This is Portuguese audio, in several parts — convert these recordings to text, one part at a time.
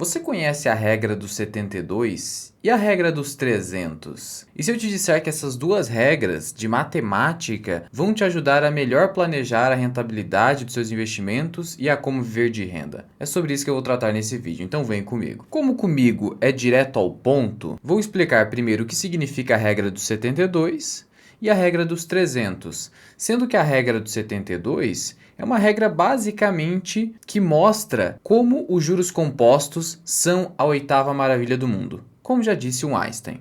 Você conhece a regra dos 72 e a regra dos 300? E se eu te disser que essas duas regras de matemática vão te ajudar a melhor planejar a rentabilidade dos seus investimentos e a como viver de renda? É sobre isso que eu vou tratar nesse vídeo, então vem comigo. Como comigo é direto ao ponto, vou explicar primeiro o que significa a regra dos 72 e a regra dos 300, sendo que a regra dos 72 é uma regra basicamente que mostra como os juros compostos são a oitava maravilha do mundo. Como já disse o Einstein.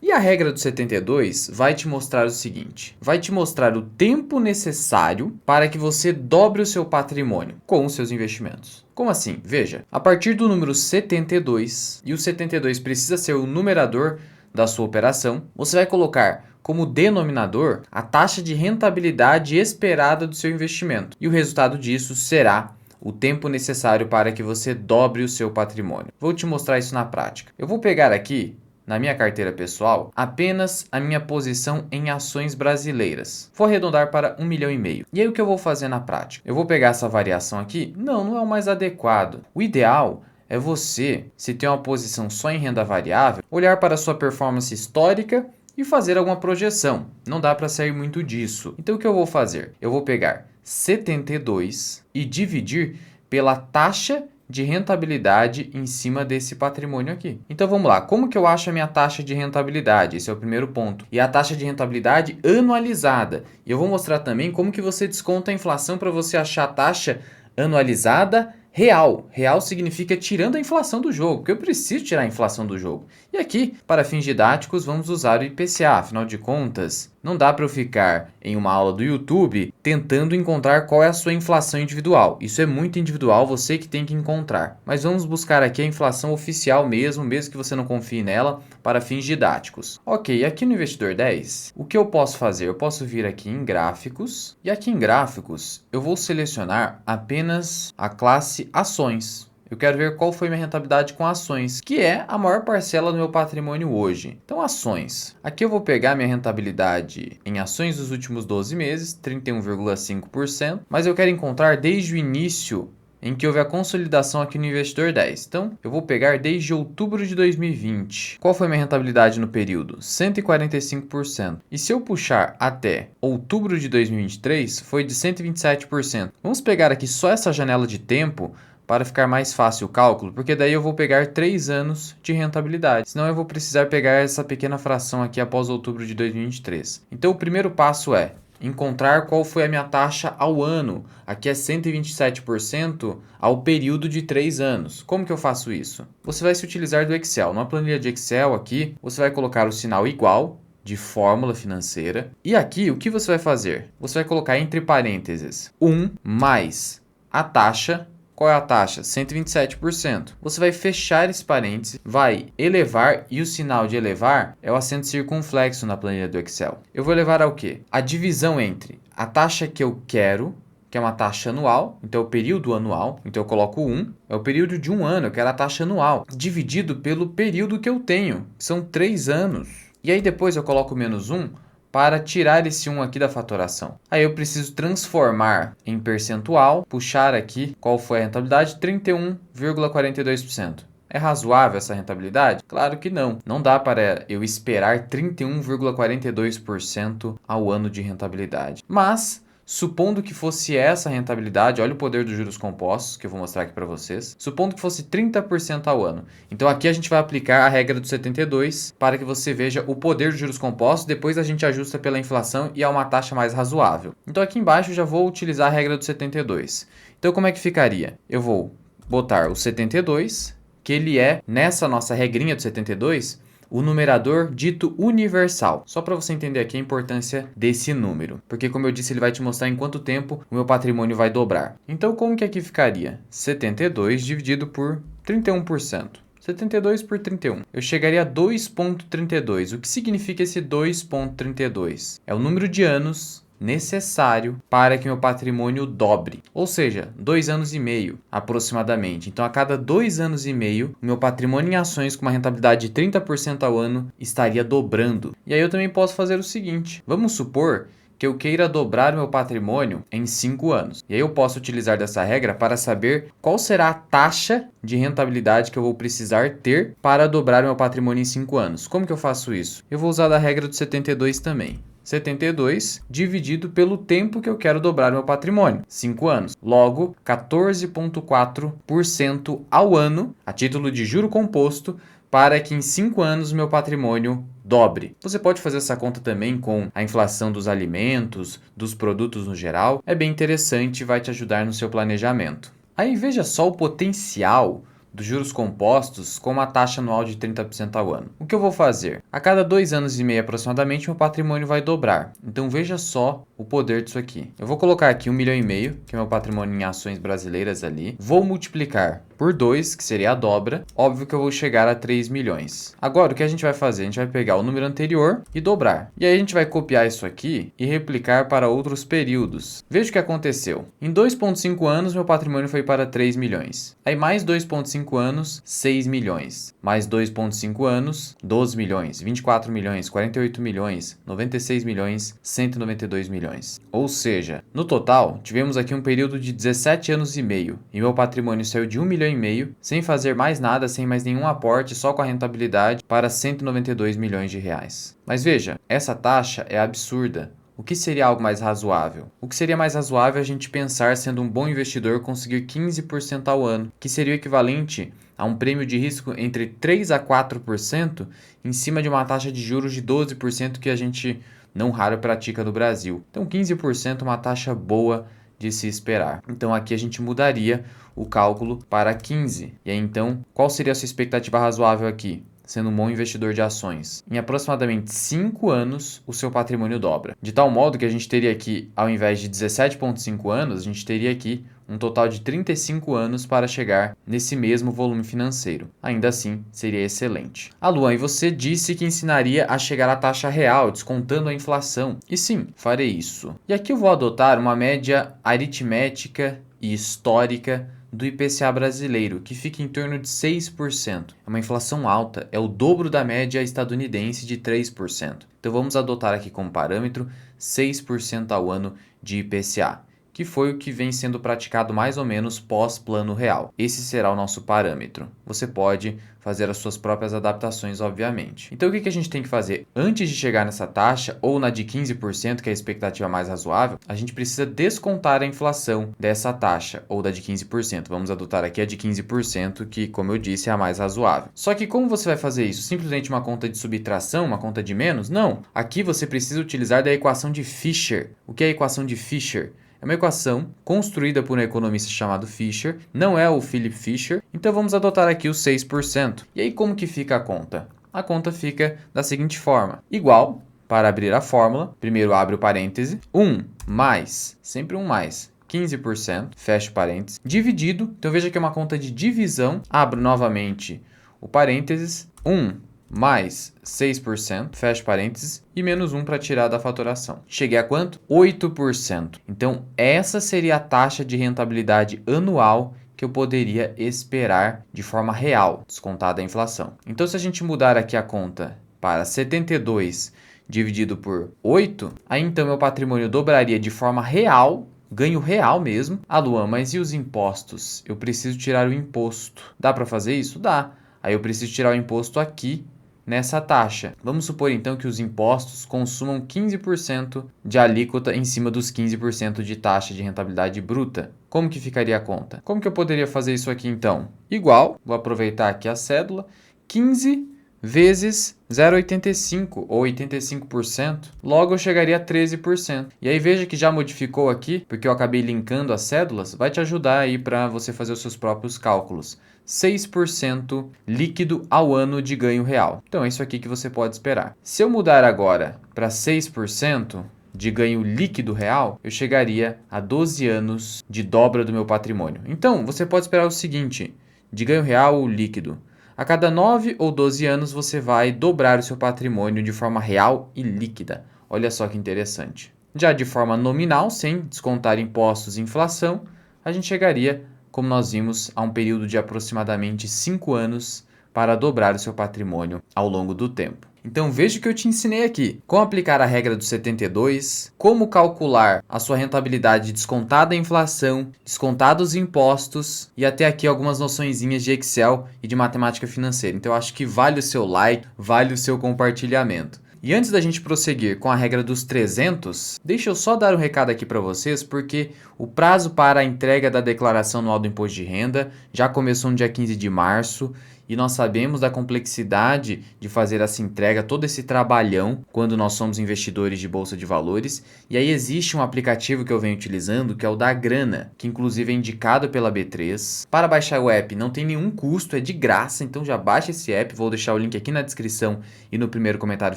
E a regra do 72 vai te mostrar o seguinte: vai te mostrar o tempo necessário para que você dobre o seu patrimônio com os seus investimentos. Como assim? Veja, a partir do número 72, e o 72 precisa ser o numerador da sua operação, você vai colocar como denominador a taxa de rentabilidade esperada do seu investimento. E o resultado disso será o tempo necessário para que você dobre o seu patrimônio. Vou te mostrar isso na prática. Eu vou pegar aqui, na minha carteira pessoal, apenas a minha posição em ações brasileiras. Vou arredondar para 1,5 milhão. E aí o que eu vou fazer na prática? Eu vou pegar essa variação aqui? Não é o mais adequado. O ideal é você, se tem uma posição só em renda variável, olhar para a sua performance histórica e fazer alguma projeção. Não dá para sair muito disso. Então o que eu vou fazer? Eu vou pegar 72 e dividir pela taxa de rentabilidade em cima desse patrimônio aqui. Então vamos lá, como que eu acho a minha taxa de rentabilidade? Esse é o primeiro ponto. E a taxa de rentabilidade anualizada. E eu vou mostrar também como que você desconta a inflação para você achar a taxa anualizada real. Real significa tirando a inflação do jogo, porque eu preciso tirar a inflação do jogo. E aqui, para fins didáticos, vamos usar o IPCA. Afinal de contas, não dá para eu ficar em uma aula do YouTube tentando encontrar qual é a sua inflação individual. Isso é muito individual, você que tem que encontrar. Mas vamos buscar aqui a inflação oficial mesmo que você não confie nela, para fins didáticos. Ok, aqui no Investidor 10, o que eu posso fazer? Eu posso vir aqui em gráficos, e aqui em gráficos eu vou selecionar apenas a classe ações. Eu quero ver qual foi minha rentabilidade com ações, que é a maior parcela do meu patrimônio hoje. Então, ações. Aqui eu vou pegar minha rentabilidade em ações dos últimos 12 meses, 31,5%, mas eu quero encontrar desde o início em que houve a consolidação aqui no Investidor 10. Então, eu vou pegar desde outubro de 2020. Qual foi minha rentabilidade no período? 145%. E se eu puxar até outubro de 2023, foi de 127%. Vamos pegar aqui só essa janela de tempo para ficar mais fácil o cálculo, porque daí eu vou pegar 3 anos de rentabilidade. Senão eu vou precisar pegar essa pequena fração aqui após outubro de 2023. Então, o primeiro passo é encontrar qual foi a minha taxa ao ano. Aqui é 127% ao período de 3 anos. Como que eu faço isso? Você vai se utilizar do Excel. Numa planilha de Excel aqui, você vai colocar o sinal igual de fórmula financeira. E aqui, o que você vai fazer? Você vai colocar entre parênteses 1 mais a taxa. Qual é a taxa? 127%. Você vai fechar esse parêntese, vai elevar, e o sinal de elevar é o acento circunflexo na planilha do Excel. Eu vou elevar ao quê? A divisão entre a taxa que eu quero, que é uma taxa anual, então é o período anual, então eu coloco 1, é o período de um ano, eu quero a taxa anual, dividido pelo período que eu tenho, que são 3 anos. E aí depois eu coloco menos 1, para tirar esse 1 aqui da fatoração. Aí eu preciso transformar em percentual, puxar aqui qual foi a rentabilidade, 31,42%. É razoável essa rentabilidade? Claro que não. Não dá para eu esperar 31,42% ao ano de rentabilidade. Mas, supondo que fosse essa rentabilidade, olha o poder dos juros compostos, que eu vou mostrar aqui para vocês. Supondo que fosse 30% ao ano. Então aqui a gente vai aplicar a regra do 72 para que você veja o poder dos juros compostos. Depois a gente ajusta pela inflação e é uma taxa mais razoável. Então aqui embaixo eu já vou utilizar a regra do 72. Então como é que ficaria? Eu vou botar o 72, que ele é, nessa nossa regrinha do 72, o numerador dito universal. Só para você entender aqui a importância desse número. Porque, como eu disse, ele vai te mostrar em quanto tempo o meu patrimônio vai dobrar. Então, como que aqui ficaria? 72 dividido por 31%. 72 por 31. Eu chegaria a 2,32. O que significa esse 2,32? É o número de anos necessário para que meu patrimônio dobre, ou seja, 2 anos e meio aproximadamente. Então, a cada 2 anos e meio, o meu patrimônio em ações com uma rentabilidade de 30% ao ano estaria dobrando. E aí eu também posso fazer o seguinte: vamos supor que eu queira dobrar o meu patrimônio em 5 anos. E aí eu posso utilizar dessa regra para saber qual será a taxa de rentabilidade que eu vou precisar ter para dobrar o meu patrimônio em 5 anos. Como que eu faço isso? Eu vou usar da regra do 72 também. 72 dividido pelo tempo que eu quero dobrar meu patrimônio, 5 anos. Logo, 14,4% ao ano, a título de juro composto, para que em 5 anos meu patrimônio dobre. Você pode fazer essa conta também com a inflação dos alimentos, dos produtos no geral. É bem interessante e vai te ajudar no seu planejamento. Aí veja só o potencial dos juros compostos com uma taxa anual de 30% ao ano. O que eu vou fazer? A cada 2 anos e meio aproximadamente, meu patrimônio vai dobrar. Então veja só o poder disso aqui. Eu vou colocar aqui 1,5 milhão, que é meu patrimônio em ações brasileiras ali. Vou multiplicar por 2, que seria a dobra. Óbvio que eu vou chegar a 3 milhões. Agora, o que a gente vai fazer? A gente vai pegar o número anterior e dobrar. E aí a gente vai copiar isso aqui e replicar para outros períodos. Veja o que aconteceu. Em 2,5 anos, meu patrimônio foi para 3 milhões. Aí mais 2,5 anos, 6 milhões. Mais 2,5 anos, 12 milhões. 24 milhões, 48 milhões, 96 milhões, 192 milhões. Ou seja, no total, tivemos aqui um período de 17 anos e meio. E meu patrimônio saiu de 1,5 milhão, sem fazer mais nada, sem mais nenhum aporte, só com a rentabilidade, para 192 milhões de reais. Mas veja, essa taxa é absurda. O que seria algo mais razoável? O que seria mais razoável é a gente pensar, sendo um bom investidor, conseguir 15% ao ano, que seria o equivalente a um prêmio de risco entre 3 a 4% em cima de uma taxa de juros de 12% que a gente não raro pratica no Brasil. Então 15% é uma taxa boa de se esperar. Então aqui a gente mudaria o cálculo para 15. E aí então, qual seria a sua expectativa razoável aqui? Sendo um bom investidor de ações. Em aproximadamente 5 anos, o seu patrimônio dobra. De tal modo que a gente teria aqui, ao invés de 17,5 anos, a gente teria aqui um total de 35 anos para chegar nesse mesmo volume financeiro. Ainda assim, seria excelente. Luan, e você disse que ensinaria a chegar à taxa real, descontando a inflação. E sim, farei isso. E aqui eu vou adotar uma média aritmética e histórica do IPCA brasileiro, que fica em torno de 6%. É uma inflação alta, é o dobro da média estadunidense de 3%. Então vamos adotar aqui como parâmetro 6% ao ano de IPCA, que foi o que vem sendo praticado mais ou menos pós-Plano Real. Esse será o nosso parâmetro. Você pode fazer as suas próprias adaptações, obviamente. Então o que a gente tem que fazer? Antes de chegar nessa taxa, ou na de 15%, que é a expectativa mais razoável, a gente precisa descontar a inflação dessa taxa, ou da de 15%. Vamos adotar aqui a de 15%, que, como eu disse, é a mais razoável. Só que como você vai fazer isso? Simplesmente uma conta de subtração, uma conta de menos? Não. Aqui você precisa utilizar da equação de Fisher. O que é a equação de Fisher? É uma equação construída por um economista chamado Fisher, não é o Philip Fisher, então vamos adotar aqui os 6%. E aí como que fica a conta? A conta fica da seguinte forma, igual, para abrir a fórmula, primeiro abre o parêntese, 1 mais, sempre 1 mais, 15%, fecha o parênteses, dividido, então veja que é uma conta de divisão, abro novamente o parênteses, 1 mais 6%, fecha parênteses, e menos 1 para tirar da fatoração. Cheguei a quanto? 8%. Então, essa seria a taxa de rentabilidade anual que eu poderia esperar de forma real, descontada a inflação. Então, se a gente mudar aqui a conta para 72 dividido por 8, aí então meu patrimônio dobraria de forma real, ganho real mesmo. Luan, mas e os impostos? Eu preciso tirar o imposto. Dá para fazer isso? Dá. Aí eu preciso tirar o imposto aqui nessa taxa. Vamos supor então que os impostos consumam 15% de alíquota em cima dos 15% de taxa de rentabilidade bruta. Como que ficaria a conta? Como que eu poderia fazer isso aqui então? Igual, vou aproveitar aqui a cédula, 15 vezes 0,85 ou 85%, logo eu chegaria a 13%. E aí veja que já modificou aqui, porque eu acabei linkando as cédulas, vai te ajudar aí para você fazer os seus próprios cálculos. 6% líquido ao ano de ganho real. Então é isso aqui que você pode esperar. Se eu mudar agora para 6% de ganho líquido real, eu chegaria a 12 anos de dobra do meu patrimônio. Então você pode esperar o seguinte, de ganho real ou líquido. A cada 9 ou 12 anos você vai dobrar o seu patrimônio de forma real e líquida. Olha só que interessante. Já de forma nominal, sem descontar impostos e inflação, a gente chegaria, como nós vimos, a um período de aproximadamente 5 anos para dobrar o seu patrimônio ao longo do tempo. Então veja o que eu te ensinei aqui. Como aplicar a regra do 72, como calcular a sua rentabilidade descontada a inflação, descontados os impostos e até aqui algumas noçõezinhas de Excel e de matemática financeira. Então eu acho que vale o seu like, vale o seu compartilhamento. E antes da gente prosseguir com a regra dos 300, deixa eu só dar um recado aqui para vocês, porque o prazo para a entrega da declaração anual do imposto de renda já começou no dia 15 de março e nós sabemos da complexidade de fazer essa entrega, todo esse trabalhão quando nós somos investidores de bolsa de valores. E aí existe um aplicativo que eu venho utilizando que é o da Grana, que inclusive é indicado pela B3. Para baixar o app não tem nenhum custo, é de graça, então já baixa esse app, vou deixar o link aqui na descrição e no primeiro comentário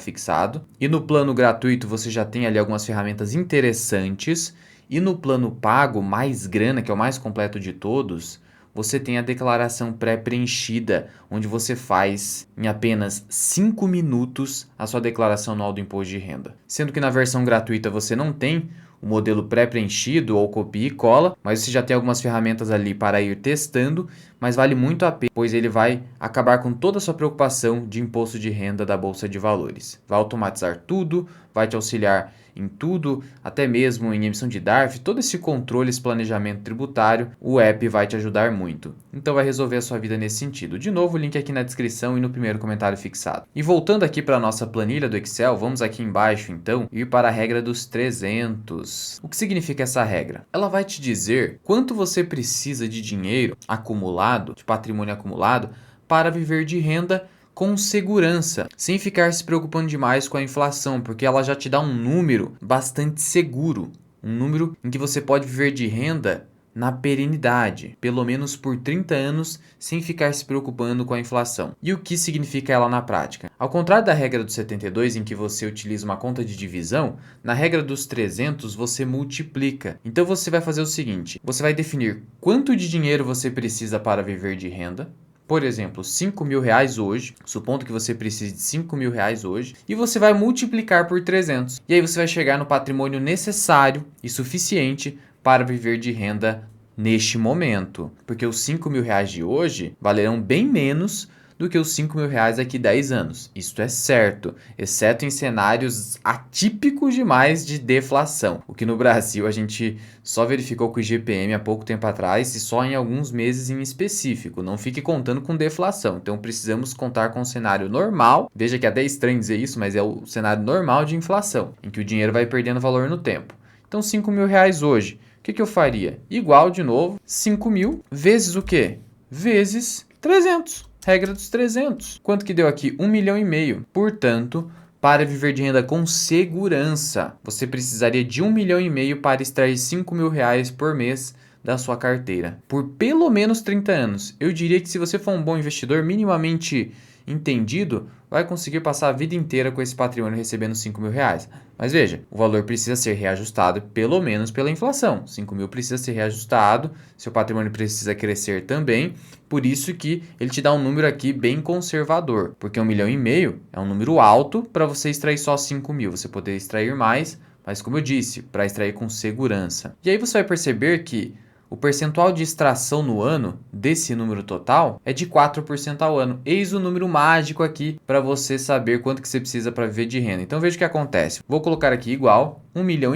fixado. E no plano gratuito você já tem ali algumas ferramentas interessantes. E no plano pago, mais Grana, que é o mais completo de todos, você tem a declaração pré-preenchida, onde você faz em apenas 5 minutos a sua declaração anual do imposto de renda. Sendo que na versão gratuita você não tem o modelo pré-preenchido ou copia e cola, mas você já tem algumas ferramentas ali para ir testando, mas vale muito a pena, pois ele vai acabar com toda a sua preocupação de imposto de renda da Bolsa de Valores. Vai automatizar tudo, vai te auxiliar em tudo, até mesmo em emissão de DARF, todo esse controle, esse planejamento tributário, o app vai te ajudar muito. Então vai resolver a sua vida nesse sentido. De novo, o link aqui na descrição e no primeiro comentário fixado. E voltando aqui para a nossa planilha do Excel, vamos aqui embaixo então ir para a regra dos 300. O que significa essa regra? Ela vai te dizer quanto você precisa de dinheiro acumulado, de patrimônio acumulado, para viver de renda com segurança, sem ficar se preocupando demais com a inflação, porque ela já te dá um número bastante seguro, um número em que você pode viver de renda na perenidade, pelo menos por 30 anos, sem ficar se preocupando com a inflação. E o que significa ela na prática? Ao contrário da regra do 72, em que você utiliza uma conta de divisão, na regra dos 300 você multiplica. Então você vai fazer o seguinte, você vai definir quanto de dinheiro você precisa para viver de renda. Por exemplo, 5 mil reais hoje, supondo que você precise de 5 mil reais hoje, e você vai multiplicar por 300. E aí você vai chegar no patrimônio necessário e suficiente para viver de renda neste momento. Porque os 5 mil reais de hoje valerão bem menos do que os 5 mil reais daqui a 10 anos. Isto é certo, exceto em cenários atípicos demais de deflação. O que no Brasil a gente só verificou com o IGPM há pouco tempo atrás e só em alguns meses em específico. Não fique contando com deflação. Então precisamos contar com um cenário normal. Veja que é até estranho dizer isso, mas é o cenário normal de inflação, em que o dinheiro vai perdendo valor no tempo. Então 5 mil reais hoje, o que eu faria? Igual de novo, 5 mil vezes o quê? Vezes 300. Regra dos 300. Quanto que deu aqui? 1,5 milhão. Portanto, para viver de renda com segurança, você precisaria de 1,5 milhão para extrair 5 mil reais por mês da sua carteira. Por pelo menos 30 anos. Eu diria que se você for um bom investidor, minimamente entendido, vai conseguir passar a vida inteira com esse patrimônio recebendo 5 mil reais. Mas veja, o valor precisa ser reajustado pelo menos pela inflação. 5 mil precisa ser reajustado, seu patrimônio precisa crescer também, por isso que ele te dá um número aqui bem conservador, porque 1,5 milhão é um número alto para você extrair só 5 mil, você poderia extrair mais, mas como eu disse, para extrair com segurança. E aí você vai perceber que o percentual de extração no ano desse número total é de 4% ao ano. Eis o número mágico aqui para você saber quanto que você precisa para viver de renda. Então veja o que acontece. Vou colocar aqui igual 1,5 milhão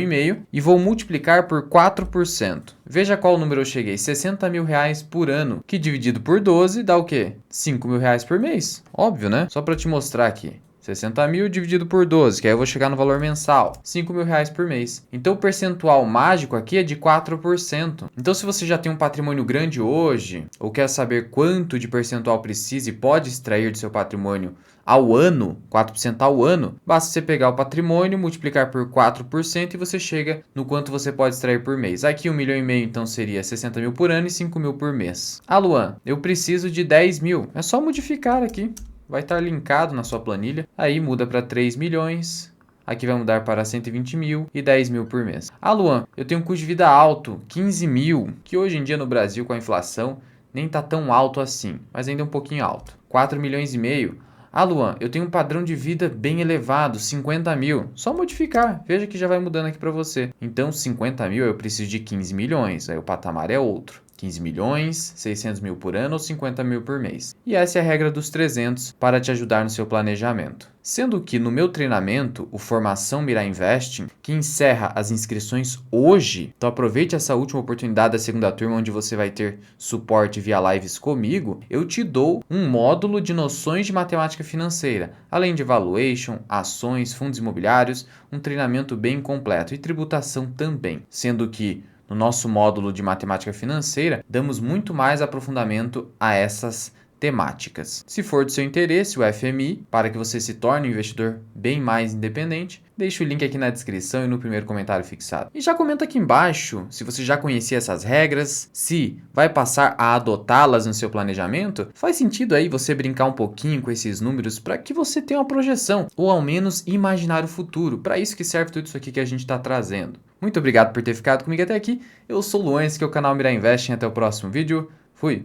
e vou multiplicar por 4%. Veja qual número eu cheguei. 60 mil reais por ano, que dividido por 12 dá o quê? 5 mil reais por mês. Óbvio, né? Só para te mostrar aqui. 60 mil dividido por 12, que aí eu vou chegar no valor mensal, 5 mil reais por mês. Então o percentual mágico aqui é de 4%. Então se você já tem um patrimônio grande hoje, ou quer saber quanto de percentual precisa e pode extrair do seu patrimônio ao ano, 4% ao ano, basta você pegar o patrimônio, multiplicar por 4% e você chega no quanto você pode extrair por mês. Aqui 1,5 milhão então seria 60 mil por ano e 5 mil por mês. Ah, Luan, eu preciso de 10 mil. É só modificar aqui. Vai estar linkado na sua planilha, aí muda para 3 milhões, aqui vai mudar para 120 mil e 10 mil por mês. Ah, Luan, eu tenho um custo de vida alto, 15 mil, que hoje em dia no Brasil com a inflação nem está tão alto assim, mas ainda é um pouquinho alto. 4 milhões e meio. Ah, Luan, eu tenho um padrão de vida bem elevado, 50 mil. Só modificar, veja que já vai mudando aqui para você. Então 50 mil eu preciso de 15 milhões, aí o patamar é outro. 15 milhões, 600 mil por ano ou 50 mil por mês. E essa é a regra dos 300 para te ajudar no seu planejamento. Sendo que no meu treinamento, o Formação Mirai Investing, que encerra as inscrições hoje, então aproveite essa última oportunidade da segunda turma, onde você vai ter suporte via lives comigo, eu te dou um módulo de noções de matemática financeira, além de valuation, ações, fundos imobiliários, um treinamento bem completo e tributação também, sendo que no nosso módulo de matemática financeira, damos muito mais aprofundamento a essas temáticas. Se for do seu interesse, o FMI, para que você se torne um investidor bem mais independente, deixa o link aqui na descrição e no primeiro comentário fixado. E já comenta aqui embaixo se você já conhecia essas regras, se vai passar a adotá-las no seu planejamento. Faz sentido aí você brincar um pouquinho com esses números para que você tenha uma projeção, ou ao menos imaginar o futuro. Para isso que serve tudo isso aqui que a gente está trazendo. Muito obrigado por ter ficado comigo até aqui. Eu sou o Luan, esse aqui é o canal Mirai Investing. Até o próximo vídeo. Fui!